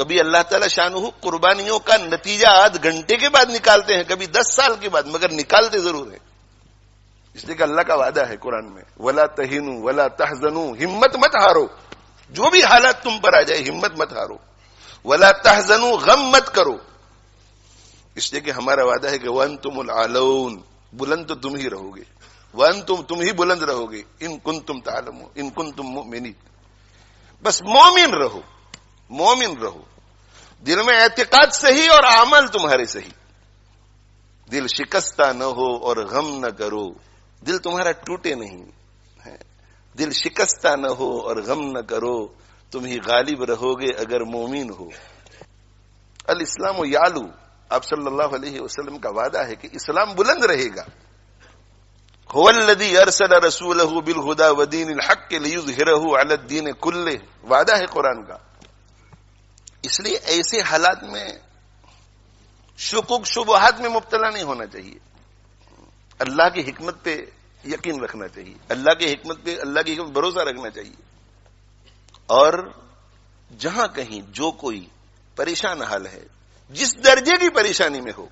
کبھی اللہ تعالی شانہ قربانیوں کا نتیجہ آدھ گھنٹے کے بعد نکالتے ہیں، کبھی 10 سال کے بعد، مگر نکالتے ضرور ہیں، اس لیے کہ اللہ کا وعدہ ہے قرآن میں، وَلَا تَهِنُوا وَلَا تَحْزَنُوا، ہمت مت ہارو، جو بھی حالات تم پر آ جائے ہمت مت ہارو، وَلَا تَحْزَنُوا، غم مت کرو، اس لیے کہ ہمارا وعدہ ہے کہ وَأَنْتُمُ الْأَعْلَوْنَ، بلند تو تم ہی رہو گے، وَأَنْتُمْ، تم ہی بلند رہو گے، إِن كُنتُمْ تَعْلَمُونَ، إِن كُنتُم مُؤْمِنِينَ، بس مومن رہو، مومن رہو، دل میں اعتقاد صحیح اور اعمال تمہارے صحیح، دل شکستہ نہ ہو اور غم نہ کرو، دل تمہارا ٹوٹے نہیں، دل شکستہ نہ ہو اور غم نہ کرو، تم ہی غالب رہو گے اگر مومن ہو۔ الاسلام یعلو، آپ صلی اللہ علیہ وسلم کا وعدہ ہے کہ اسلام بلند رہے گا۔ هو الذی ارسل رسولہ بالہدی ودین الحق لیظہرہ علی الدین کلہ، وعدہ ہے قرآن کا۔ اس لیے ایسے حالات میں شکوک شبہات میں مبتلا نہیں ہونا چاہیے، اللہ کی حکمت پہ یقین رکھنا چاہیے، اللہ کی حکمت پہ، اللہ کی حکمت بھروسہ رکھنا چاہیے، اور جہاں کہیں جو کوئی پریشان حال ہے، جس درجے کی پریشانی میں ہو،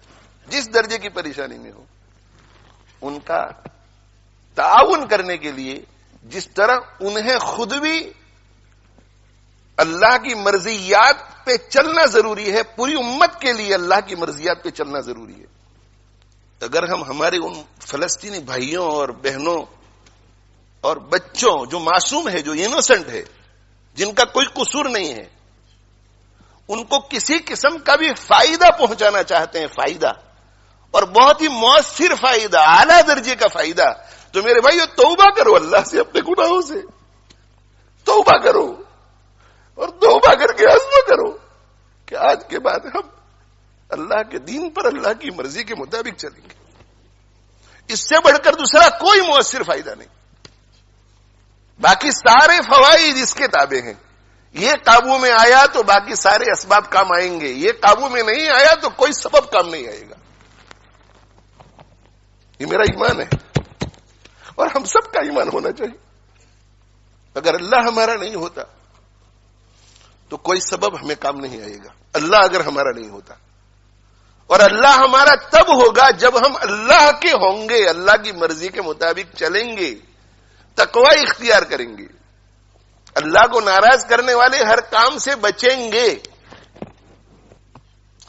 جس درجے کی پریشانی میں ہو، ان کا تعاون کرنے کے لیے جس طرح انہیں خود بھی اللہ کی مرضیات پہ چلنا ضروری ہے، پوری امت کے لیے اللہ کی مرضیات پہ چلنا ضروری ہے۔ اگر ہم ہمارے ان فلسطینی بھائیوں اور بہنوں اور بچوں جو معصوم ہے، جو انوسنٹ ہے، جن کا کوئی قصور نہیں ہے، ان کو کسی قسم کا بھی فائدہ پہنچانا چاہتے ہیں، فائدہ، اور بہت ہی مؤثر فائدہ، اعلیٰ درجے کا فائدہ، تو میرے بھائیو توبہ کرو اللہ سے، اپنے گناہوں سے توبہ کرو، اور توبہ کر کے عزم کرو کہ آج کے بعد ہم اللہ کے دین پر، اللہ کی مرضی کے مطابق چلیں گے۔ اس سے بڑھ کر دوسرا کوئی مؤثر فائدہ نہیں۔ باقی سارے فوائد اس کے تابع ہیں، یہ قابو میں آیا تو باقی سارے اسباب کام آئیں گے، یہ قابو میں نہیں آیا تو کوئی سبب کام نہیں آئے گا۔ یہ میرا ایمان ہے، اور ہم سب کا ایمان ہونا چاہیے۔ اگر اللہ ہمارا نہیں ہوتا تو کوئی سبب ہمیں کام نہیں آئے گا، اللہ اگر ہمارا نہیں ہوتا، اور اللہ ہمارا تب ہوگا جب ہم اللہ کے ہوں گے، اللہ کی مرضی کے مطابق چلیں گے، تقوی اختیار کریں گے، اللہ کو ناراض کرنے والے ہر کام سے بچیں گے۔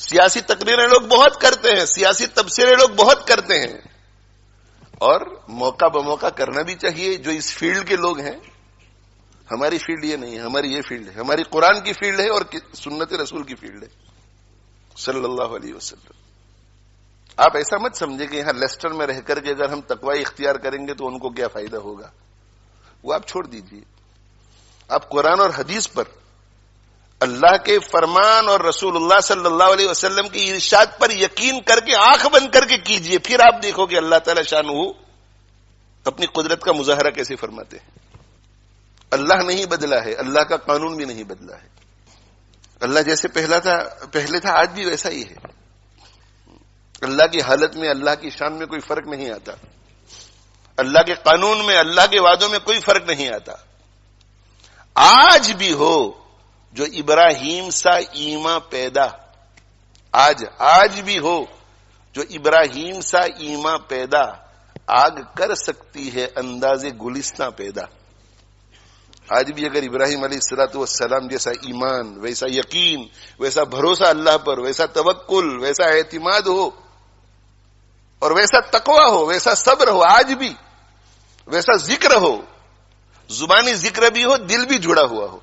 سیاسی تقریریں لوگ بہت کرتے ہیں، سیاسی تبصرے لوگ بہت کرتے ہیں، اور موقع بموقع کرنا بھی چاہیے۔ جو اس فیلڈ کے لوگ ہیں، ہماری فیلڈ یہ نہیں ہے، ہماری یہ فیلڈ ہے، ہماری قرآن کی فیلڈ ہے اور سنت رسول کی فیلڈ ہے صلی اللہ علیہ وسلم۔ آپ ایسا مت سمجھے کہ یہاں لیسٹر میں رہ کر کے اگر ہم تقوی اختیار کریں گے تو ان کو کیا فائدہ ہوگا، وہ آپ چھوڑ دیجئے۔ آپ قرآن اور حدیث پر، اللہ کے فرمان اور رسول اللہ صلی اللہ علیہ وسلم کی ارشاد پر یقین کر کے آنکھ بند کر کے کیجئے، پھر آپ دیکھو کہ اللہ تعالی شانہ اپنی قدرت کا مظاہرہ کیسے فرماتے ہیں۔ اللہ نہیں بدلا ہے، اللہ کا قانون بھی نہیں بدلا ہے، اللہ جیسے پہلے تھا آج بھی ویسا ہی ہے۔ اللہ کی حالت میں، اللہ کی شان میں کوئی فرق نہیں آتا، اللہ کے قانون میں، اللہ کے وعدوں میں کوئی فرق نہیں آتا۔ آج بھی ہو جو ابراہیم سا ایمان پیدا، آج بھی ہو جو ابراہیم سا ایمان پیدا، آگ کر سکتی ہے انداز گلستاں پیدا۔ آج بھی اگر ابراہیم علیہ الصلوۃ والسلام جیسا ایمان، ویسا یقین، ویسا بھروسہ اللہ پر، ویسا توکل، ویسا اعتماد ہو، اور ویسا تقوی ہو، ویسا صبر ہو، آج بھی ویسا ذکر ہو، زبانی ذکر بھی ہو، دل بھی جڑا ہوا ہو،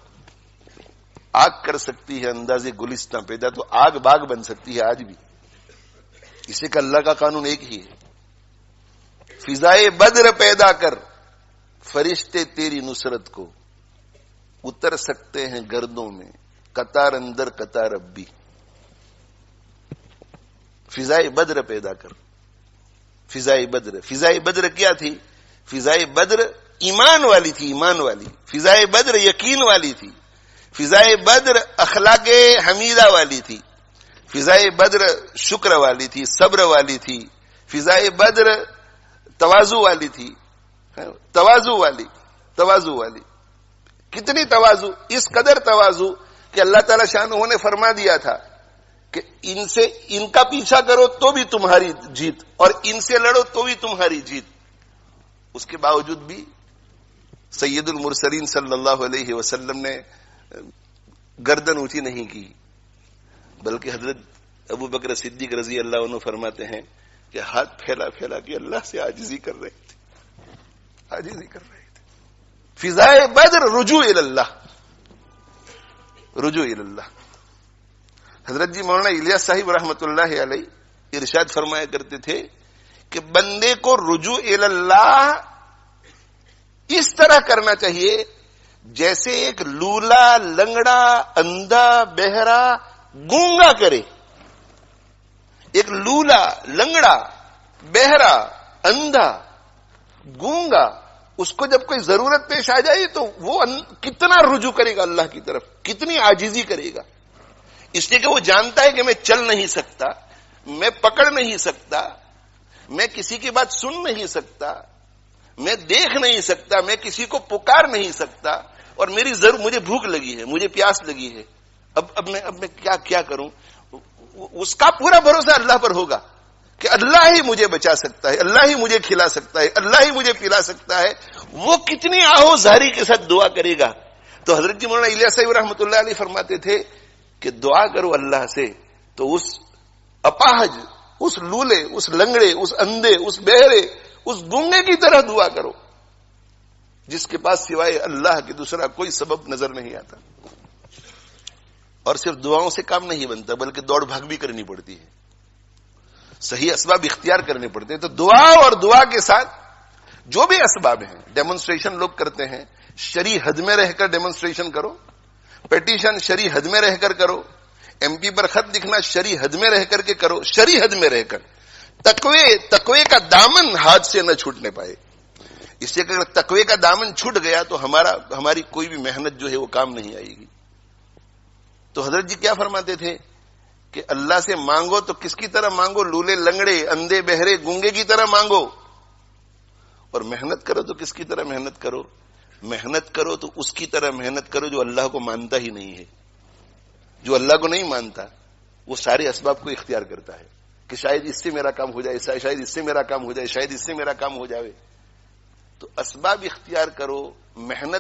آگ کر سکتی ہے انداز گلستاں پیدا، تو آگ باغ بن سکتی ہے آج بھی۔ اسے کہ اللہ کا قانون ایک ہی ہے۔ فضائے بدر پیدا کر، فرشتے تیری نصرت کو اتر سکتے ہیں گردوں میں، قطار اندر قطار اب بھی۔ فضائے بدر پیدا کر، فضائے بدر کیا تھی؟ فضائے بدر ایمان والی تھی، ایمان والی۔ فضائے بدر یقین والی تھی، فضائے بدر اخلاق حمیدہ والی تھی، فضائے بدر شکر والی تھی، صبر والی تھی، فضائے بدر تواضع والی تھی، تواضع والی۔ کتنی تواضع؟ اس قدر تواضع کہ اللہ تعالی شانہ نے فرما دیا تھا کہ ان کا پیچھا کرو تو بھی تمہاری جیت اور ان سے لڑو تو بھی تمہاری جیت. اس کے باوجود بھی سید المرسلین صلی اللہ علیہ وسلم نے گردن اونچی نہیں کی، بلکہ حضرت ابو بکر صدیق رضی اللہ عنہ فرماتے ہیں کہ ہاتھ پھیلا پھیلا کے اللہ سے عاجزی کر رہے تھے، عاجزی کر رہے تھے. فضائے بدر رجوع اللہ، رجوع اللہ. حضرت جی مولانا الیاس صاحب رحمۃ اللہ علیہ ارشاد فرمایا کرتے تھے کہ بندے کو رجوع اللہ اس طرح کرنا چاہیے جیسے ایک لولا، لنگڑا، اندھا، بہرا، گونگا کرے. ایک لولا، لنگڑا، بہرا، اندھا، گونگا، اس کو جب کوئی ضرورت پیش آ جائے تو وہ کتنا رجوع کرے گا اللہ کی طرف، کتنی عاجزی کرے گا. اس لیے کہ وہ جانتا ہے کہ میں چل نہیں سکتا، میں پکڑ نہیں سکتا، میں کسی کی بات سن نہیں سکتا، میں دیکھ نہیں سکتا، میں کسی کو پکار نہیں سکتا، اور مجھے بھوک لگی ہے، مجھے پیاس لگی ہے، اب میں کیا کروں. اس کا پورا بھروسہ اللہ پر ہوگا کہ اللہ ہی مجھے بچا سکتا ہے، اللہ ہی مجھے کھلا سکتا ہے، اللہ ہی مجھے پلا سکتا ہے. وہ کتنی آہوزاری کے ساتھ دعا کرے گا. تو حضرت جی مولانا الیاس صاحب رحمۃ اللہ علیہ فرماتے تھے کہ دعا کرو اللہ سے تو اس اپاہج، اس لولے، اس لنگڑے، اس اندھے، اس بہرے، اس گونگے کی طرح دعا کرو جس کے پاس سوائے اللہ کے دوسرا کوئی سبب نظر نہیں آتا. اور صرف دعاؤں سے کام نہیں بنتا بلکہ دوڑ بھاگ بھی کرنی پڑتی ہے، صحیح اسباب اختیار کرنے پڑتے ہیں. تو دعا اور دعا کے ساتھ جو بھی اسباب ہیں، ڈیمونسٹریشن لوگ کرتے ہیں، شرعی حد میں رہ کر ڈیمونسٹریشن کرو، پیٹیشن شرعی حد میں رہ کر کرو، ایم پی پر خط لکھنا شرعی حد میں رہ کر کے کرو، شرعی حد میں رہ کر. تقوی کا دامن ہاتھ سے نہ چھوٹنے پائے. اس سے اگر تقوی کا دامن چھوٹ گیا تو ہماری کوئی بھی محنت جو ہے وہ کام نہیں آئے گی. تو حضرت جی کیا فرماتے تھے کہ اللہ سے مانگو تو کس کی طرح مانگو؟ لولے، لنگڑے، اندھے، بہرے، گونگے کی طرح مانگو. اور محنت کرو تو کس کی طرح محنت کرو؟ محنت کرو تو اس کی طرح محنت کرو جو اللہ کو مانتا ہی نہیں ہے. جو اللہ کو نہیں مانتا وہ سارے اسباب کو اختیار کرتا ہے کہ شاید اس سے میرا کام ہو جائے، شاید اس سے میرا کام ہو جائے، شاید اس سے میرا کام ہو جائے. تو اسباب اختیار کرو، محنت